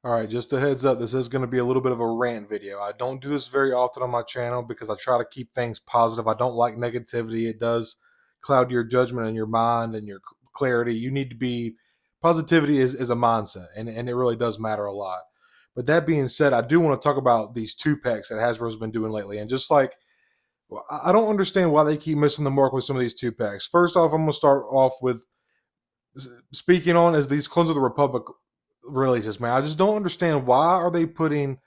All right, just a heads up, this is going to be a little bit of a rant video. I don't do this very often on my channel because I try to keep things positive. I don't like negativity. It does cloud your judgment and your mind and your clarity. You need to be, positivity is a mindset, and it really does matter a lot. But that being said, I do want to talk about these two packs that Hasbro's been doing lately. And just like, I don't understand why they keep missing the mark with some of these two packs. First off, I'm going to start off with speaking on is these Clones of the Republic releases, man. I just don't understand why are they putting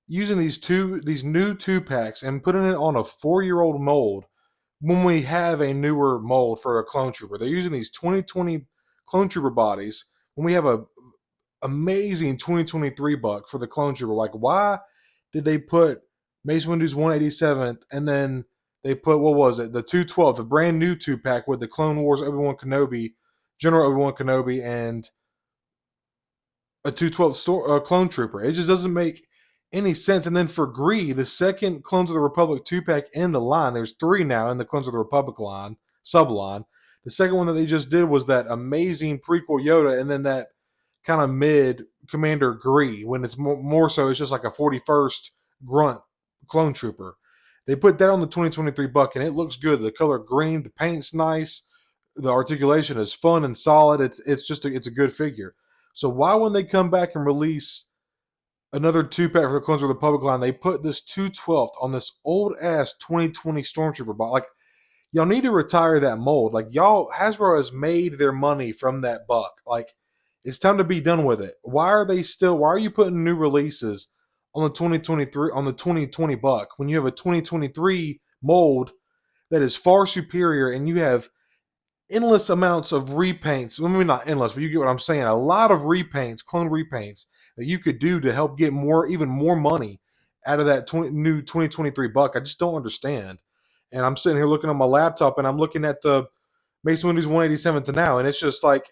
using these new two packs and putting it on a 4-year-old mold when we have a newer mold for a clone trooper. They're using these 2020 clone trooper bodies when we have a amazing 2023 buck for the clone trooper. Like, why did they put Mace Windu's 187th and then they put, what was it, the 212, the brand new two pack with the Clone Wars Obi-Wan Kenobi, General Obi-Wan Kenobi, and a 212 clone trooper? It just doesn't make any sense. And then for Gree, the second Clones of the Republic 2-pack in the line, there's 3 now in the Clones of the Republic line, subline. The second one that they just did was that amazing prequel Yoda, and then that kind of mid Commander Gree, when it's more so it's just like a 41st grunt clone trooper. They put that on the 2023 buck, and it looks good. The color green, the paint's nice, the articulation is fun and solid. It's a good figure. So why, when they come back and release another 2-pack for the Clones of the Republic line, they put this 212th on this old ass 2020 Stormtrooper buck? Like, y'all need to retire that mold. Like, Hasbro has made their money from that buck. Like, it's time to be done with it. Why are you putting new releases on the 2023, on the 2020 buck when you have a 2023 mold that is far superior, and you have endless amounts of repaints? Well, maybe not endless, but you get what I'm saying. A lot of repaints, clone repaints, that you could do to help get even more money out of that new 2023 buck. I just don't understand. And I'm sitting here looking on my laptop, and I'm looking at the Mace Windu's 187th now, and it's just like,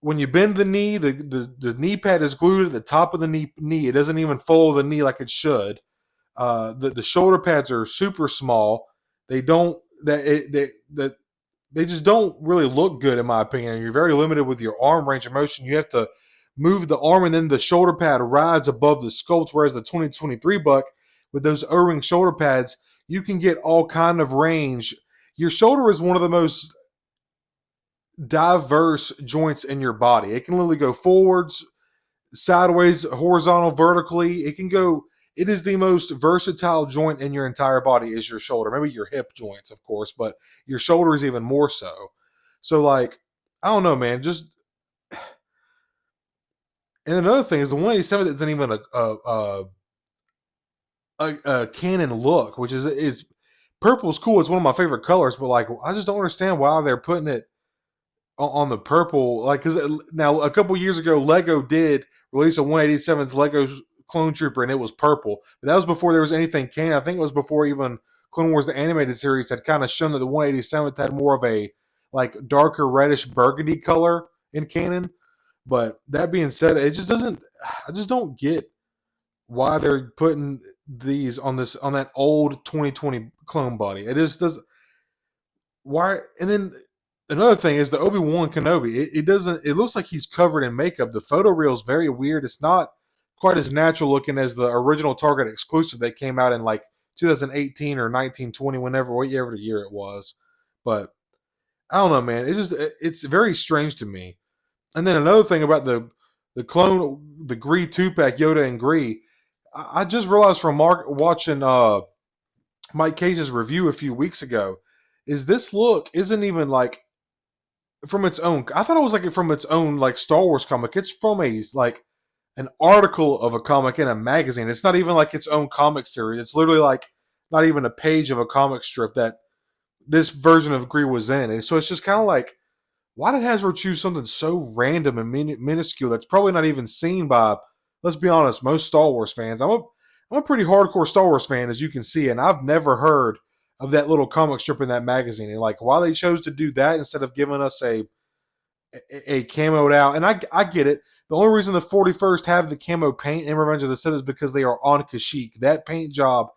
when you bend the knee, the knee pad is glued at the top of the knee. It doesn't even fold the knee like it should. The shoulder pads are super small. They don't they just don't really look good, in my opinion. You're very limited with your arm range of motion. You have to move the arm, and then the shoulder pad rides above the sculpt. Whereas the 2023 buck, with those O-ring shoulder pads, you can get all kind of range. Your shoulder is one of the most diverse joints in your body. It can literally go forwards, sideways, horizontal, vertically. It is the most versatile joint in your entire body is your shoulder. Maybe your hip joints, of course, but your shoulder is even more so. So, like, I don't know, man. And another thing is the 187 isn't even a canon look, which is purple's cool. It's one of my favorite colors, but like, I just don't understand why they're putting it on the purple. Like, because now a couple years ago, Lego did release a 187th Lego Clone Trooper, and it was purple. But that was before there was anything canon. I think it was before even Clone Wars the animated series had kind of shown that the 187th had more of a like darker reddish burgundy color in canon. But that being said, it just doesn't. I just don't get why they're putting these on that old 2020 clone body. It just does. Why? And then another thing is the Obi-Wan Kenobi. It doesn't. It looks like he's covered in makeup. The photo reel is very weird. It's not quite as natural looking as the original Target exclusive that came out in like 2018 or 1920, whatever the year it was. But I don't know, man. It's very strange to me. And then another thing about the Gree 2-pack Yoda and Gree, I just realized from watching Mike Case's review a few weeks ago, is this look isn't even like from its own. I thought it was like from its own like Star Wars comic. It's from an article of a comic in a magazine. It's not even like its own comic series. It's literally like not even a page of a comic strip that this version of Gree was in. And so it's just kind of like, why did Hasbro choose something so random and minuscule that's probably not even seen by, let's be honest, most Star Wars fans? I'm a pretty hardcore Star Wars fan, as you can see, and I've never heard of that little comic strip in that magazine. And like, why they chose to do that instead of giving us a camoed out. And I get it. The only reason the 41st have the camo paint in Revenge of the Sith is because they are on Kashyyyk. That paint job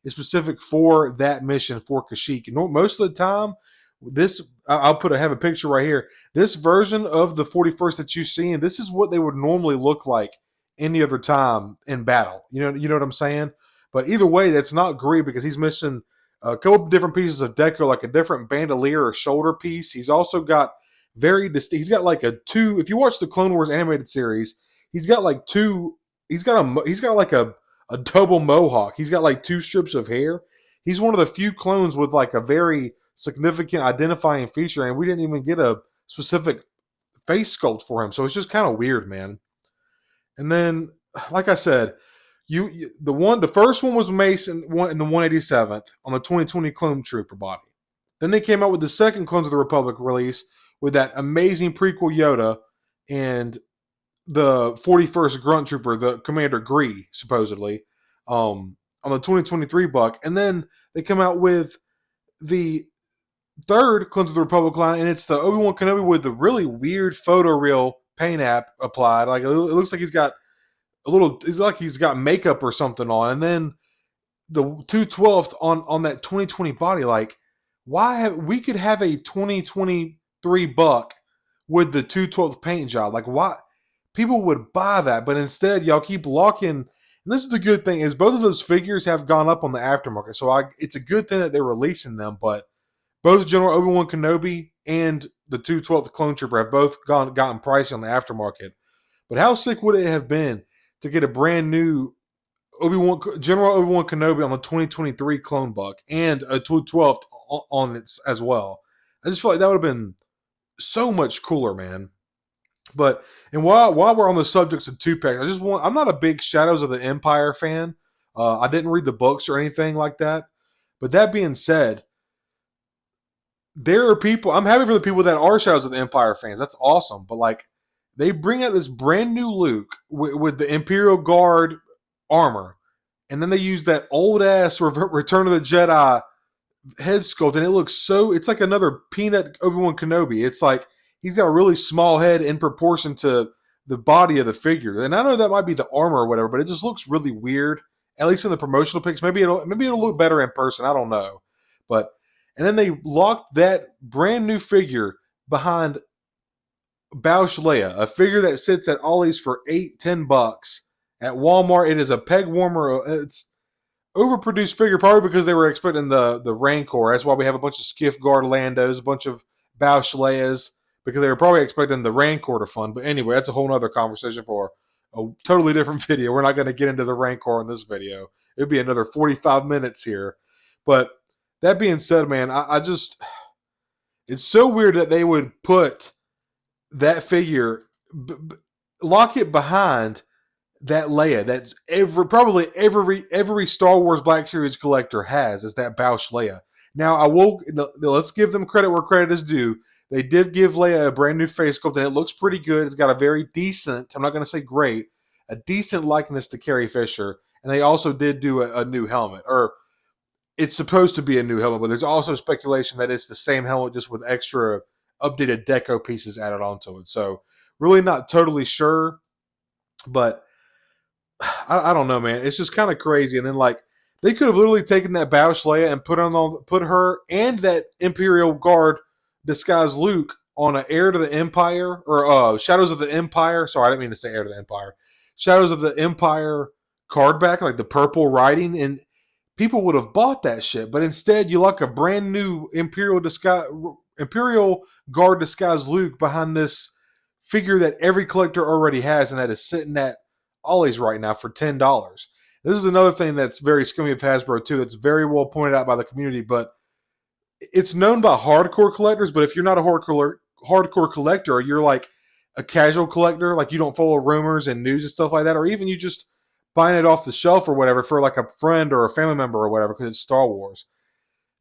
is specific for that mission for Kashyyyk. Most of the time, have a picture right here. This version of the 41st that you see, and this is what they would normally look like any other time in battle. You know what I'm saying? But either way, that's not great because he's missing a couple of different pieces of deco, like a different bandolier or shoulder piece. He's also got very distinct. He's got like a two. If you watch the Clone Wars animated series, he's got like two. He's got like a double mohawk. He's got like two strips of hair. He's one of the few clones with like a very significant identifying feature, and we didn't even get a specific face sculpt for him. So it's just kind of weird, man. And then, like I said, the first one was Mason in the 187th on the 2020 Clone Trooper body. Then they came out with the second Clones of the Republic release with that amazing prequel Yoda and the 41st Grunt Trooper, the Commander Gree, supposedly, on the 2023 buck. And then they come out with the third Clones of the Republic line, and it's the Obi-Wan Kenobi with the really weird photoreal paint app applied. Like, it looks like he's got it's like he's got makeup or something on. And then the 212th on that 2020 body. Like, we could have a 2023 buck with the 212th paint job. Like, why people would buy that, but instead y'all keep locking. And this is the good thing, is both of those figures have gone up on the aftermarket. So it's a good thing that they're releasing them, but both General Obi-Wan Kenobi and the 212th Clone Trooper have both gotten pricey on the aftermarket. But how sick would it have been to get a brand new General Obi-Wan Kenobi on the 2023 Clone Buck and a 212th on it as well? I just feel like that would have been so much cooler, man. But and while we're on the subjects of 2-packs, I'm not a big Shadows of the Empire fan. I didn't read the books or anything like that. But that being said, there are people. I'm happy for the people that are Shadows of the Empire fans. That's awesome. But like, they bring out this brand new Luke with the Imperial Guard armor, and then they use that old ass Return of the Jedi head sculpt, and it looks so. It's like another peanut Obi-Wan Kenobi. It's like he's got a really small head in proportion to the body of the figure. And I know that might be the armor or whatever, but it just looks really weird. At least in the promotional pics. Maybe it'll look better in person. I don't know. But and then they locked that brand new figure behind Bausch Leia, a figure that sits at Ollie's for $8-10 at Walmart. It is a peg warmer. It's overproduced figure, probably because they were expecting the Rancor. That's why we have a bunch of Skiff Guard Landos, a bunch of Bausch Leias, because they were probably expecting the Rancor to fund. But anyway, that's a whole other conversation for a totally different video. We're not going to get into the Rancor in this video. It would be another 45 minutes here. But that being said, man, I just, it's so weird that they would put that figure, lock it behind that Leia that probably every Star Wars Black Series collector has, is that Bausch Leia. Now, let's give them credit where credit is due. They did give Leia a brand new face sculpt, and it looks pretty good. It's got a very decent, I'm not going to say great, a decent likeness to Carrie Fisher. And they also did do a new helmet, or it's supposed to be a new helmet, but there's also speculation that it's the same helmet just with extra updated deco pieces added onto it. So really not totally sure, but I don't know, man. It's just kind of crazy. And then like, they could have literally taken that Bausch Leia and put her and that Imperial Guard disguised Luke on an Heir to the Empire, or Shadows of the Empire. Sorry, I didn't mean to say Heir to the Empire. Shadows of the Empire card back, like the purple writing, and people would have bought that shit. But instead, you lock a brand new Imperial Guard disguised Luke behind this figure that every collector already has, and that is sitting at Ollie's right now for $10. This is another thing that's very scummy of Hasbro too. That's very well pointed out by the community, but it's known by hardcore collectors. But if you're not a hardcore collector, or you're like a casual collector, like you don't follow rumors and news and stuff like that, or even you just buying it off the shelf or whatever for like a friend or a family member or whatever because it's Star Wars,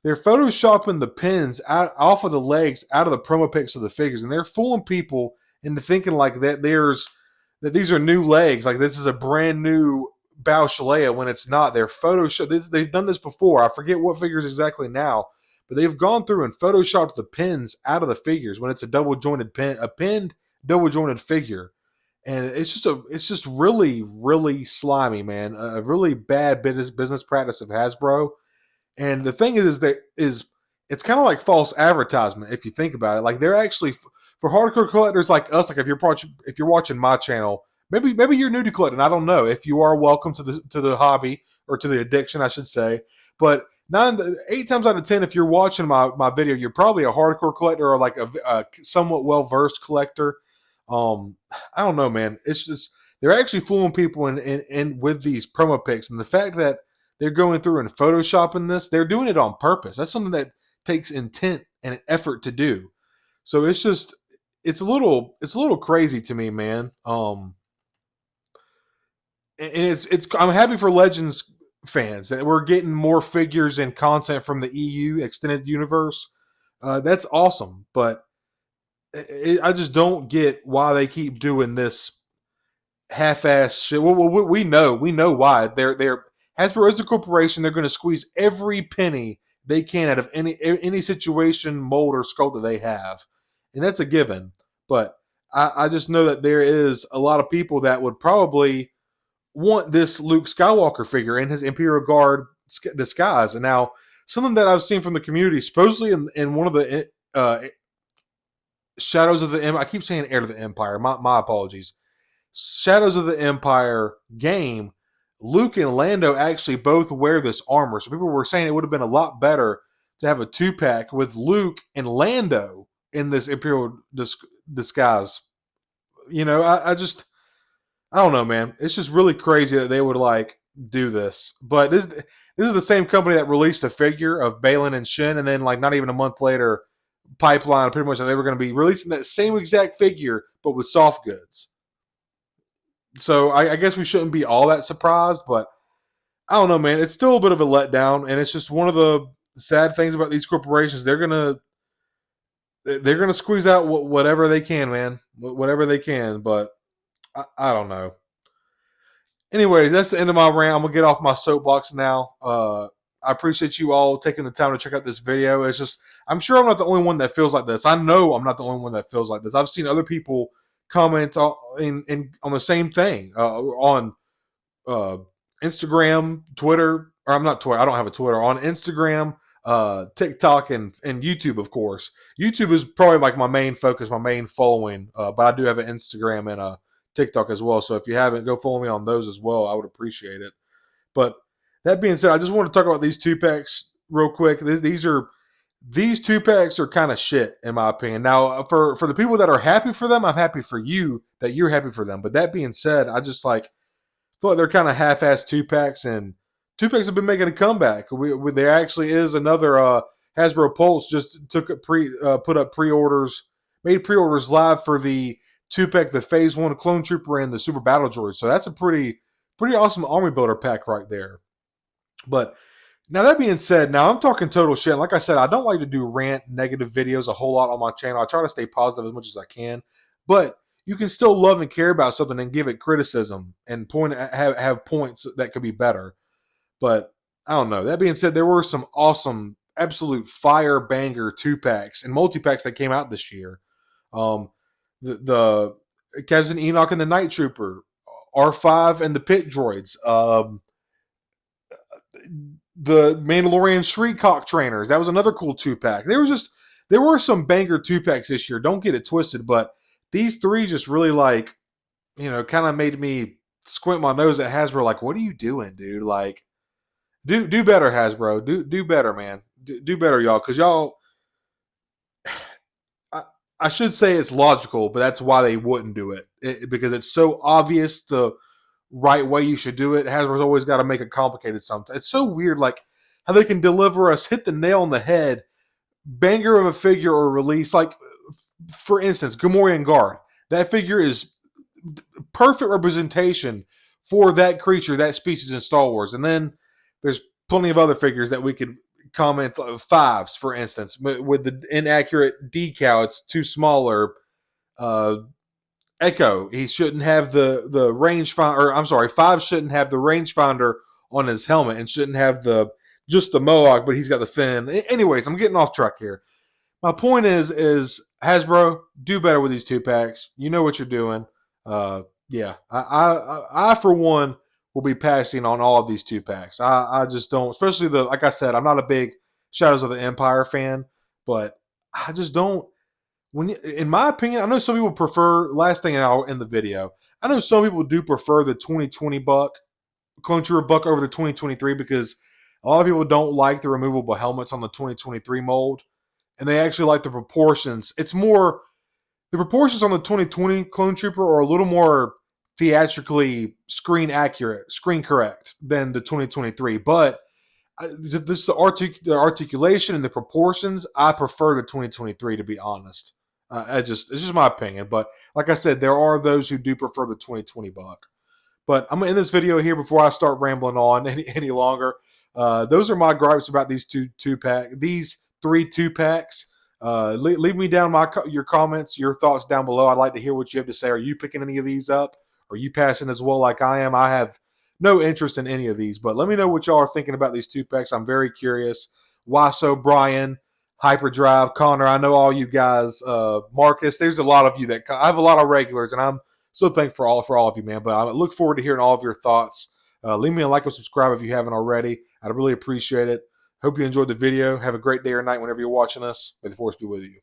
they're photoshopping the pins off of the legs out of the promo pics of the figures, and they're fooling people into thinking like that these are new legs, like this is a brand new Bausch Leia, when it's not. They're Photoshop. They've done this before. I forget what figures exactly now, but they've gone through and photoshopped the pins out of the figures when it's a pinned double jointed figure, and it's just really, really slimy, man. A really bad business practice of Hasbro. And the thing is it's kind of like false advertisement if you think about it. Like, they're actually, for hardcore collectors like us, like if you're watching my channel, maybe you're new to collecting. I don't know. If you are, welcome to the hobby, or to the addiction, I should say. But 8 times out of 10, if you're watching my video, you're probably a hardcore collector, or like a somewhat well versed collector. I don't know, man. It's just they're actually fooling people in with these promo pics, and the fact that they're going through and photoshopping this, they're doing it on purpose. That's something that takes intent and an effort to do. So it's a little crazy to me, man. And it's I'm happy for Legends fans that we're getting more figures and content from the EU extended universe. That's awesome, but I just don't get why they keep doing this half-ass shit. Well, we know why. They're Hasbro is a corporation. They're going to squeeze every penny they can out of any situation, mold, or sculpt that they have, and that's a given. But I just know that there is a lot of people that would probably want this Luke Skywalker figure in his Imperial Guard disguise. And now, something that I've seen from the community, supposedly in one of the Shadows of the Empire, I keep saying Heir to the Empire, my apologies. Shadows of the Empire game, Luke and Lando actually both wear this armor. So people were saying it would have been a lot better to have a 2-pack with Luke and Lando in this Imperial disguise. I don't know, man. It's just really crazy that they would like do this. But this is the same company that released a figure of Balin and Shin, and then like not even a month later, Pipeline pretty much that they were going to be releasing that same exact figure but with soft goods. So I guess we shouldn't be all that surprised, but I don't know, man. It's still a bit of a letdown, and it's just one of the sad things about these corporations. They're gonna squeeze out whatever they can, man. Whatever they can, but I don't know. Anyways, that's the end of my rant. I'm gonna get off my soapbox now. I appreciate you all taking the time to check out this video. It's just I'm sure I'm not the only one that feels like this. I know I'm not the only one that feels like this. I've seen other people comment on the same thing on uh, Instagram, Twitter, or I'm not Twitter. I don't have a Twitter. On Instagram, TikTok, and YouTube, of course. YouTube is probably like my main focus, my main following. But I do have an Instagram and a TikTok as well. So if you haven't, go follow me on those as well. I would appreciate it. But that being said, I just want to talk about these 2-packs real quick. These 2-packs are kind of shit in my opinion. Now, for the people that are happy for them, I'm happy for you that you're happy for them. But that being said, I just feel like they're kind of half-assed 2-packs, and 2-packs have been making a comeback. There actually is another Hasbro Pulse just put up pre-orders, made pre-orders live for the 2-pack, the Phase 1 Clone Trooper and the Super Battle Droid. So that's a pretty awesome army builder pack right there. But now that being said, now I'm talking total shit. Like I said, I don't like to do rant negative videos a whole lot on my channel. I try to stay positive as much as I can, but you can still love and care about something and give it criticism and have points that could be better. But I don't know. That being said, there were some awesome, absolute fire banger 2-packs and multi-packs that came out this year. The Captain Enoch and the Night Trooper, R5 and the Pit Droids, the Mandalorian Shriekcock Trainers. That was another cool 2-pack. There were some banger 2-packs this year. Don't get it twisted, but these 3 just really kind of made me squint my nose at Hasbro. Like, what are you doing, dude? Like, do better, Hasbro. Do better, man. Do better, y'all, because y'all. I should say it's logical, but that's why they wouldn't do it, because it's so obvious the right way you should do it. Hasbro's always got to make it complicated sometimes. It's so weird, like how they can deliver us, hit the nail on the head, banger of a figure or release. Like, for instance, Gamorrean Guard. That figure is perfect representation for that creature, that species in Star Wars. And then there's plenty of other figures that we could comment, 5s, for instance, with the inaccurate decal. It's too smaller. Echo, he shouldn't have the rangefinder, or I'm sorry, 5 shouldn't have the rangefinder on his helmet and shouldn't have just the mohawk, but he's got the fin. Anyways, I'm getting off track here. My point is Hasbro, do better with these 2-packs. You know what you're doing. Yeah, I for one will be passing on all of these 2-packs. I just don't, especially like I said, I'm not a big Shadows of the Empire fan, but I just don't. In my opinion, I know some people prefer, last thing in the video, I know some people do prefer the 2020 buck, Clone Trooper buck over the 2023 because a lot of people don't like the removable helmets on the 2023 mold, and they actually like the proportions. It's more the proportions on the 2020 Clone Trooper are a little more theatrically screen accurate, screen correct than the 2023. But this the articulation and the proportions. I prefer the 2023 to be honest. It's just my opinion. But like I said, there are those who do prefer the 2020 buck. But I'm gonna end this video here before I start rambling on any longer. Those are my gripes about these these 3 2-packs. Leave me down your comments, your thoughts down below. I'd like to hear what you have to say. Are you picking any of these up? Are you passing as well like I am? I have no interest in any of these, but let me know what y'all are thinking about these 2-packs. I'm very curious. Why so, Brian? Hyperdrive, Connor. I know all you guys. Marcus. There's a lot of you that I have a lot of regulars, and I'm so thankful for all of you, man. But I look forward to hearing all of your thoughts. Leave me a like and subscribe if you haven't already. I'd really appreciate it. Hope you enjoyed the video. Have a great day or night whenever you're watching this. May the force be with you.